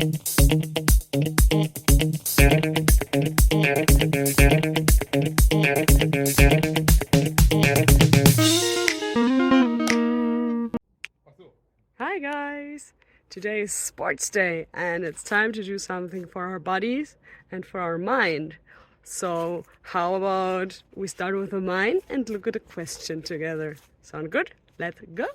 Hi guys! Today is sports day and it's time to do something for our bodies and for our mind. So how about we start with the mind and look at a question together? Sound good? Let's go!